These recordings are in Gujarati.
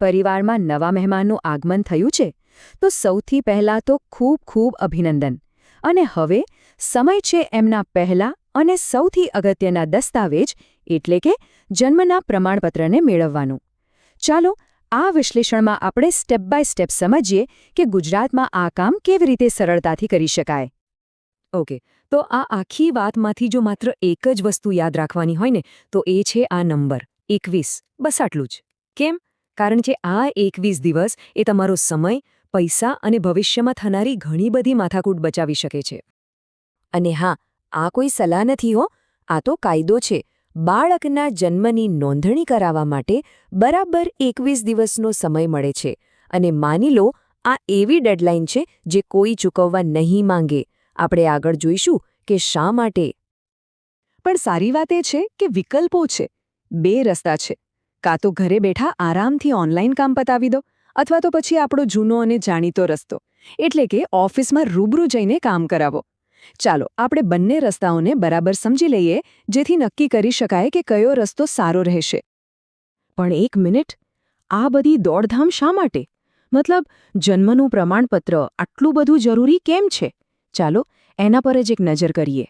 પરિવારમાં નવા મહેમાનનું આગમન થયું છે તો સૌથી પહેલાં તો ખૂબ ખૂબ અભિનંદન. અને હવે સમય છે એમના પહેલા અને સૌથી અગત્યના દસ્તાવેજ એટલે કે જન્મના પ્રમાણપત્રને મેળવવાનું. ચાલો આ વિશ્લેષણમાં આપણે સ્ટેપ બાય સ્ટેપ સમજીએ કે ગુજરાતમાં આ કામ કેવી રીતે સરળતાથી કરી શકાય. ઓકે, તો આ આખી વાતમાંથી જો માત્ર એક જ વસ્તુ યાદ રાખવાની હોય ને તો એ છે આ નંબર 21. બસ આટલું જ. કેમ? કારણ કે આ 21 દિવસ એ તમારો સમય, પૈસા અને ભવિષ્યમાં થનારી ઘણી બધી માથાકૂટ બચાવી શકે છે. અને હા, આ કોઈ સલાહ નથી હો, આ તો કાયદો છે. બાળકના જન્મની નોંધણી કરાવવા માટે બરાબર 21 દિવસનો સમય મળે છે. અને માની લો આ એવી ડેડલાઇન છે જે કોઈ ચૂકવવા નહીં માંગે. આપણે આગળ જોઈશું કે શા માટે. પણ સારી વાત એ છે કે વિકલ્પો છે. 2 રસ્તા છે. કાં તો ઘરે બેઠા આરામથી ઓનલાઈન કામ પતાવી દો, અથવા તો પછી આપણો જૂનો અને જાણીતો રસ્તો એટલે કે ઓફિસમાં રૂબરૂ જઈને કામ કરાવો. ચાલો આપણે બંને રસ્તાઓને બરાબર સમજી લઈએ જેથી નક્કી કરી શકાય કે કયો રસ્તો સારો રહેશે. પણ એક મિનિટ, આ બધી દોડધામ શા માટે? મતલબ, જન્મનું પ્રમાણપત્ર આટલું બધું જરૂરી કેમ છે? ચાલો એના પર જ એક નજર કરીએ.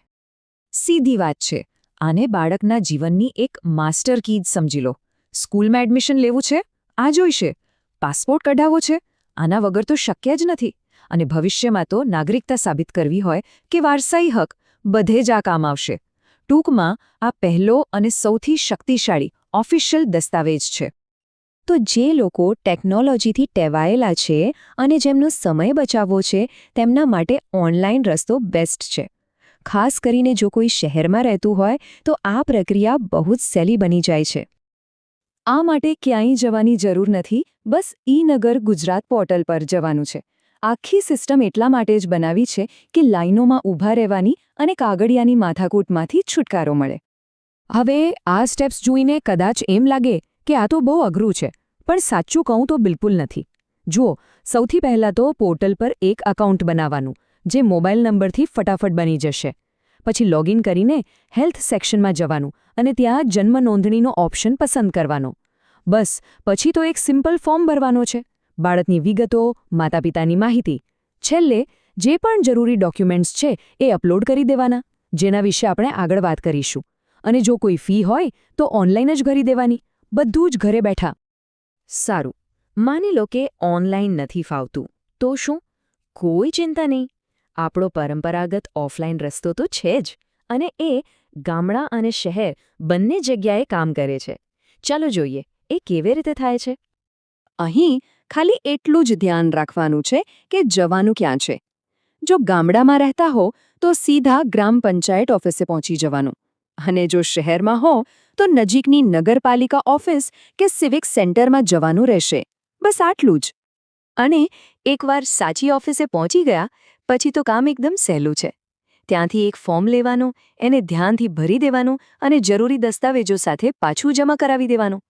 સીધી વાત છે. આને બાળકના જીવનની એક માસ્ટર કી જ સમજી લો. સ્કૂલમાં એડમિશન લેવું છે? આ જોઈશે. પાસપોર્ટ કઢાવવો છે? આના વગર તો શક્ય જ નથી. અને ભવિષ્યમાં તો નાગરિકતા સાબિત કરવી હોય કે વારસાઈ હક, બધે જ આ કામ આવશે. ટૂંકમાં આ પહેલો અને સૌથી શક્તિશાળી ઓફિશિયલ દસ્તાવેજ છે. તો જે લોકો ટેકનોલોજીથી ટેવાયેલા છે અને જેમનો સમય બચાવવો છે તેમના માટે ઓનલાઈન રસ્તો બેસ્ટ છે. ખાસ કરીને જો કોઈ શહેરમાં રહેતું હોય તો આ પ્રક્રિયા બહુ જ સહેલી બની જાય છે. આ માટે ક્યાંય જવાની જરૂર નથી, બસ ઈ-નગર ગુજરાત પોર્ટલ પર જવાનું છે. આખી સિસ્ટમ એટલા માટે જ બનાવી છે કે લાઈનોમાં ઊભા રહેવાની અને કાગળિયાની માથાકૂટમાંથી છુટકારો મળે. હવે આ સ્ટેપ્સ જોઈને કદાચ એમ લાગે કે આ તો બહુ અઘરું છે, પણ સાચું કહું તો બિલકુલ નથી. જુઓ, સૌથી પહેલાં તો પોર્ટલ પર એક એકાઉન્ટ બનાવવાનું, જે મોબાઈલ નંબરથી ફટાફટ બની જશે. પછી લોગિન કરીને હેલ્થ સેક્શનમાં જવાનું અને ત્યાં જન્મ નોંધણીનો ઓપ્શન પસંદ કરવાનો. બસ પછી તો એક સિમ્પલ ફોર્મ ભરવાનો છે. બાળકની વિગતો, માતાપિતાની માહિતી. છેલ્લે જે પણ જરૂરી ડોક્યુમેન્ટ્સ છે એ અપલોડ કરી દેવાના, જેના વિશે આપણે આગળ વાત કરીશું. અને જો કોઈ ફી હોય તો ઓનલાઈન જ ભરી દેવાની, બધું જ ઘરે બેઠા. સારું, માની લો કે ઓનલાઈન નથી ફાવતું, તો શું? કોઈ ચિંતા નહીં. આપણો પરંપરાગત ઓફલાઈન રસ્તો તો છે જ, અને એ ગામડા અને શહેર બંને જગ્યાએ કામ કરે છે. ચાલો જોઈએ એ કેવી રીતે થાય છે. અહીં ખાલી એટલું જ ધ્યાન રાખવાનું છે કે જવાનું ક્યાં છે. જો ગામડામાં રહેતા હો તો સીધા ગ્રામ પંચાયત ઓફિસે પહોંચી જવાનું. અને જો શહેરમાં હો તો નજીકની નગરપાલિકા ઓફિસ કે સિવિક સેન્ટરમાં જવાનું રહેશે. બસ આટલું જ. અને એકવાર સાચી ઓફિસે પહોંચી ગયા પછી તો કામ એકદમ સહેલું છે. ત્યાંથી એક ફોર્મ લેવાનું, એને ધ્યાનથી ભરી દેવાનું અને જરૂરી દસ્તાવેજો સાથે પાછું જમા કરાવી દેવાનું.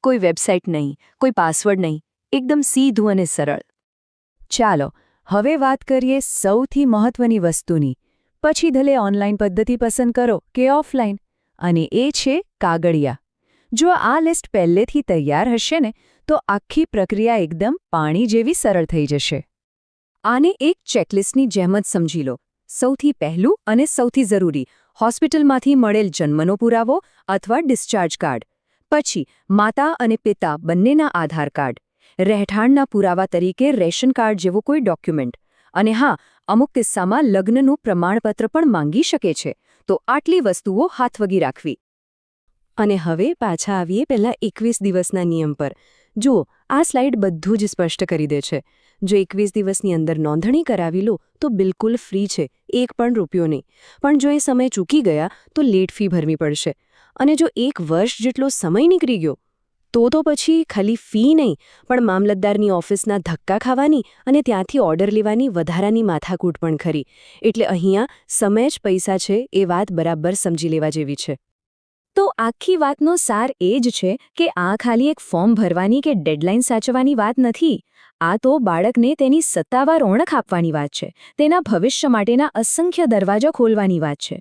કોઈ વેબસાઇટ નહીં, કોઈ પાસવર્ડ નહીં, એકદમ સીધું અને સરળ. ચાલો હવે વાત કરીએ સૌથી મહત્વની વસ્તુની. પછી ભલે ઓનલાઈન પદ્ધતિ પસંદ કરો કે ઓફલાઈન, અને એ છે કાગળિયા. જો આ લિસ્ટ પહેલેથી તૈયાર હશે ને તો આખી પ્રક્રિયા એકદમ પાણી જેવી સરળ થઈ જશે. આને એક ચેકલિસ્ટની જેમ જ સમજી લો. સૌથી પહેલું અને સૌથી જરૂરી, હોસ્પિટલમાંથી મળેલ જન્મનો પુરાવો અથવા ડિસ્ચાર્જ કાર્ડ. પછી માતા અને પિતા બંનેના આધાર કાર્ડ. રહેઠાણના પુરાવા તરીકે રેશન કાર્ડ જેવો કોઈ ડોક્યુમેન્ટ. અને હા, અમુક કિસ્સામાં લગ્નનું પ્રમાણપત્ર પણ માંગી શકે છે. તો આટલી વસ્તુઓ હાથવગી રાખવી. અને હવે પાછા આવીએ પહેલા 21 દિવસના નિયમ પર. જુઓ, આ સ્લાઇડ બધું જ સ્પષ્ટ કરી દે છે. જો 21 દિવસની અંદર નોંધણી કરાવી લો તો બિલકુલ ફ્રી છે, એક પણ રૂપિયો નહીં. પણ જો એ સમય ચૂકી ગયા તો લેટ ફી ભરવી પડશે. અને જો 1 વર્ષ જેટલો સમય નીકળી ગયો તો પછી ખાલી ફી નહીં પણ મામલતદારની ઓફિસના ધક્કા ખાવાની અને ત્યાંથી ઓર્ડર લેવાની વધારાની માથાકૂટ પણ ખરી. એટલે અહીંયા સમય જ પૈસા છે એ વાત બરાબર સમજી લેવા જેવી છે. તો આખી વાતનો સાર એ જ છે કે આ ખાલી એક ફોર્મ ભરવાની કે ડેડલાઇન સાચવવાની વાત નથી. આ તો બાળકને તેની સત્તાવાર ઓળખ આપવાની વાત છે. તેના ભવિષ્ય માટેના અસંખ્ય દરવાજા ખોલવાની વાત છે.